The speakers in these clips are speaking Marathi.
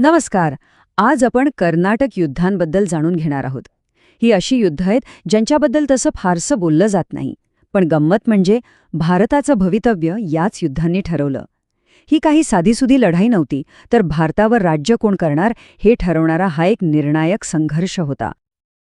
नमस्कार. आज आपण कर्नाटक युद्धांबद्दल जाणून घेणार आहोत. ही अशी युद्ध आहेत ज्यांच्याबद्दल तसं फारसं बोललं जात नाही. पण गंमत म्हणजे भारताचं भवितव्य याच युद्धांनी ठरवलं. ही काही साधीसुधी लढाई नव्हती, तर भारतावर राज्य कोण करणार हे ठरवणारा हा एक निर्णायक संघर्ष होता.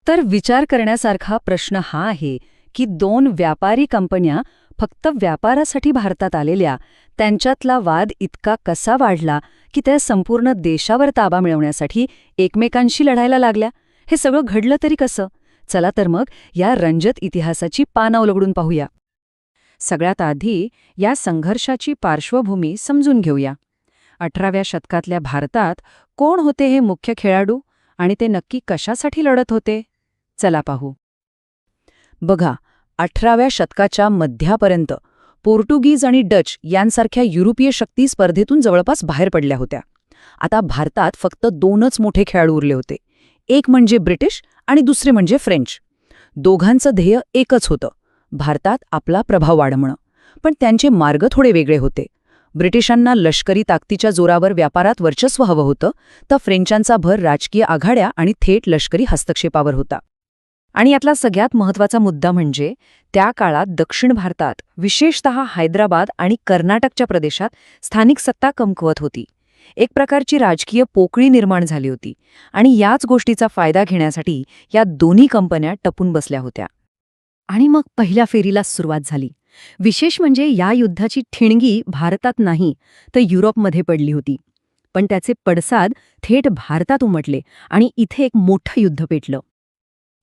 तर विचार करण्यासारखा प्रश्न हा आहे की दोन व्यापारी कंपन्या फक्त व्यापारासाठी भारतात आलेल्या, त्यांच्यातला वाद इतका कसा वाढला की त्या संपूर्ण देशावर ताबा मिळवण्यासाठी एकमेकांशी लढायला लागल्या. हे सगळं घडलं तरी कसं? चला तर मग या रंजक इतिहासाची पानं उलगडून पाहूया. सगळ्यात आधी या संघर्षाची पार्श्वभूमी समजून घेऊया. 18व्या शतकातल्या भारतात कोण होते हे मुख्य खेळाडू आणि ते नक्की कशासाठी लढत होते? चला पाहू. बघा, 18व्या शतकाच्या मध्यापर्यंत पोर्तुगीज आणि डच यांसारख्या युरोपीय शक्ती स्पर्धेतून जवळपास बाहेर पडल्या होत्या. आता भारतात फक्त दोनच मोठे खेळाडू उरले होते. एक म्हणजे ब्रिटिश आणि दुसरे म्हणजे फ्रेंच. दोघांचं ध्येय एकच होतं, भारतात आपला प्रभाव वाढवणं. पण त्यांचे मार्ग थोडे वेगळे होते. ब्रिटिशांना लष्करी ताकदीच्या जोरावर व्यापारात वर्चस्व हवं होतं, तर फ्रेंचांचा भर राजकीय आघाड्या आणि थेट लष्करी हस्तक्षेपावर होता. आणि यातला सगळ्यात महत्त्वाचा मुद्दा म्हणजे त्या काळात दक्षिण भारतात, विशेषतः हैदराबाद आणि कर्नाटकच्या प्रदेशात स्थानिक सत्ता कमकुवत होती. एक प्रकारची राजकीय पोकळी निर्माण झाली होती आणि याच गोष्टीचा फायदा घेण्यासाठी या दोन्ही कंपन्या टपून बसल्या होत्या. आणि मग पहिल्या फेरीला सुरुवात झाली. विशेष म्हणजे या युद्धाची ठिणगी भारतात नाही तर युरोपमध्ये पडली होती. पण त्याचे पडसाद थेट भारतात उमटले आणि इथे एक मोठं युद्ध पेटलं.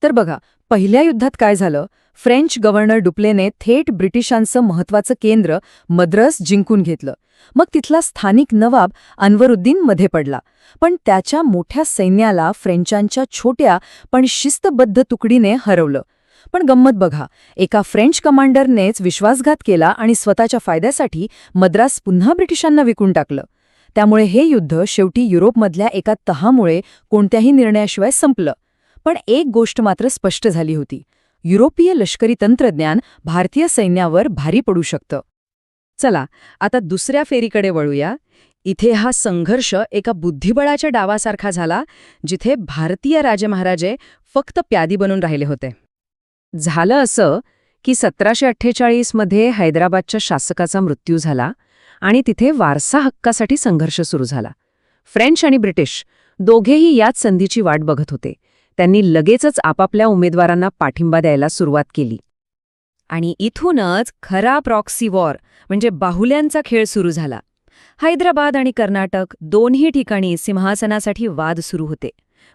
तर बघा, पहिल्या युद्धात काय झालं? फ्रेंच गव्हर्नर डुप्लेने थेट ब्रिटिशांचं महत्त्वाचं केंद्र मद्रास जिंकून घेतलं. मग तिथला स्थानिक नवाब अन्वरुद्दीन मध्ये पडला. पण त्याच्या मोठ्या सैन्याला फ्रेंचांच्या छोट्या पण शिस्तबद्ध तुकडीने हरवलं. पण गंमत बघा, एका फ्रेंच कमांडरनेच विश्वासघात केला आणि स्वतःच्या फायद्यासाठी मद्रास पुन्हा ब्रिटिशांना विकून टाकलं. त्यामुळे हे युद्ध शेवटी युरोपमधल्या एका तहामुळे कोणत्याही निर्णयाशिवाय संपलं. पण एक गोष्ट मात्र स्पष्ट झाली होती, युरोपीय लष्करी तंत्रज्ञान भारतीय सैन्यावर भारी पडू शकतं. चला, आता दुसऱ्या फेरीकडे वळूया. इथे हा संघर्ष एका बुद्धिबळाच्या डावासारखा झाला, जिथे भारतीय राजमहाराजे फक्त प्यादी बनून राहिले होते. झालं असं की 1748 मध्ये हैदराबादच्या शासकाचा मृत्यू झाला आणि तिथे वारसा हक्कासाठी संघर्ष सुरू झाला. फ्रेंच आणि ब्रिटिश दोघेही याच संधीची वाट बघत होते. त्यांनी लगेचच आपापल्या उमेदवारांना पाठिंबा द्यायला सुरुवात केली. आणि इथूनच खरा प्रॉक्सी वॉर म्हणजे बाहुल्यांचा खेळ सुरू झाला. हैदराबाद आणि कर्नाटक दोन्ही ठिकाणी सिंहासनासाठी वाद सुरू होते.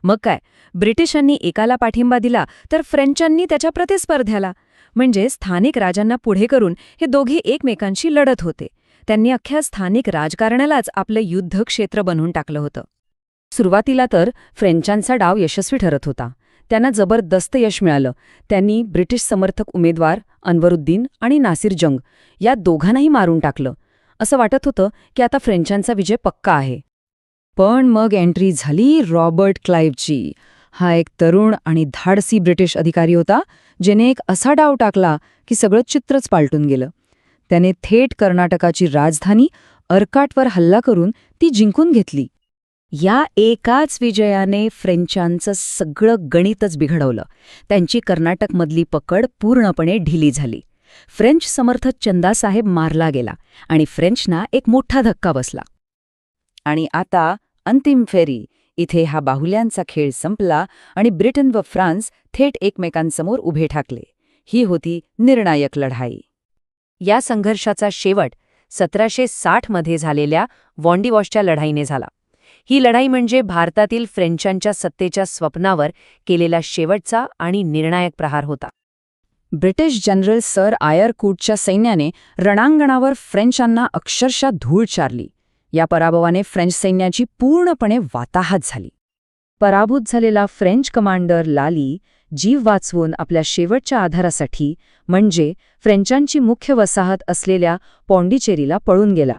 मग काय, ब्रिटिशांनी एकाला पाठिंबा दिला तर फ्रेंचांनी त्याच्या प्रतिस्पर्ध्याला. म्हणजे स्थानिक राजांना पुढे करून हे दोघे एकमेकांशी लढत होते. त्यांनी अख्ख्या स्थानिक राजकारणालाच आपलं युद्धक्षेत्र बनवून टाकलं होतं. सुरुवातीला तर फ्रेंचांचा डाव यशस्वी ठरत होता. त्यांना जबरदस्त यश मिळालं. त्यांनी ब्रिटिश समर्थक उमेदवार अन्वरुद्दीन आणि नासिर जंग या दोघांनाही मारून टाकलं. असं वाटत होतं की आता फ्रेंचांचा विजय पक्का आहे. पण मग एंट्री झाली रॉबर्ट क्लाइव्हची. हा एक तरुण आणि धाडसी ब्रिटिश अधिकारी होता, ज्याने एक असा डाव टाकला की सगळं चित्रच पालटून गेलं. त्याने थेट कर्नाटकाची राजधानी अर्काटवर हल्ला करून ती जिंकून घेतली. या एकाच विजयाने फ्रेंचांचं सगळं गणितच बिघडवलं. त्यांची कर्नाटकमधली पकड पूर्णपणे ढिली झाली. फ्रेंच समर्थक चंदासाहेब मारला गेला आणि फ्रेंचना एक मोठा धक्का बसला. आणि आता अंतिम फेरी. इथे हा बाहुल्यांचा खेळ संपला आणि ब्रिटन व फ्रान्स थेट एकमेकांसमोर उभे ठाकले. ही होती निर्णायक लढाई. या संघर्षाचा शेवट 1760 मध्ये झालेल्या वॉन्डिवॉशच्या लढाईने झाला. ही लढाई म्हणजे भारतातील फ्रेंचांच्या सत्तेच्या स्वप्नावर केलेला शेवटचा आणि निर्णायक प्रहार होता. ब्रिटिश जनरल सर आयरकूटच्या सैन्याने रणांगणावर फ्रेंचांना अक्षरशः धूळ चारली. या पराभवाने फ्रेंच सैन्याची पूर्णपणे वाताहत झाली. पराभूत झालेला फ्रेंच कमांडर लाली जीव वाचवून आपल्या शेवटच्या आधारासाठी म्हणजे फ्रेंचांची मुख्य वसाहत असलेल्या पॉंडिचेरीला पळून गेला.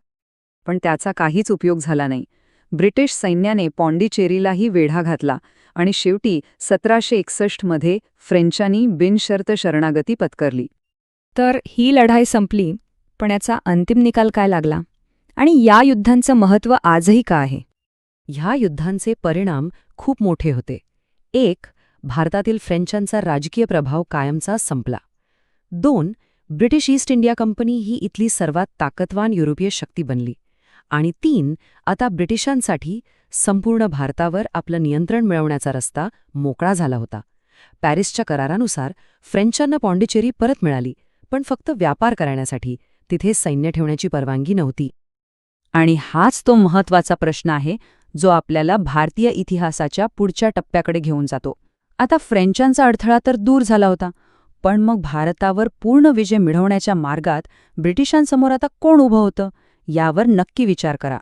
पण त्याचा काहीच उपयोग झाला नाही. ब्रिटिश सैन्याने पॉंडिचेरीलाही वेढा घातला आणि शेवटी 1761 मध्ये फ्रेंचांनी बिनशर्त शरणागती पत्करली. तर ही लढाई संपली, पण याचा अंतिम निकाल काय लागला आणि या युद्धांचं महत्त्व आजही का आहे? ह्या युद्धांचे परिणाम खूप मोठे होते. एक, भारतातील फ्रेंचांचा राजकीय प्रभाव कायमचा संपला. 2, ब्रिटिश ईस्ट इंडिया कंपनी ही इथली सर्वात ताकदवान युरोपीय शक्ती बनली. आणि 3, आता ब्रिटिशांसाठी संपूर्ण भारतावर आपलं नियंत्रण मिळवण्याचा रस्ता मोकळा झाला होता. पॅरिसच्या करारानुसार फ्रेंचांना पॉंडिचेरी परत मिळाली, पण फक्त व्यापार करण्यासाठी. तिथे सैन्य ठेवण्याची परवानगी नव्हती. आणि हाच तो महत्वाचा प्रश्न आहे जो आपल्याला भारतीय इतिहासाच्या पुढच्या टप्प्याकडे घेऊन जातो. आता फ्रेंचांचा अडथळा तर दूर झाला होता, पण मग भारतावर पूर्ण विजय मिळवण्याच्या मार्गात ब्रिटिशांसमोर आता कोण उभं होतं यावर नक्की विचार करा.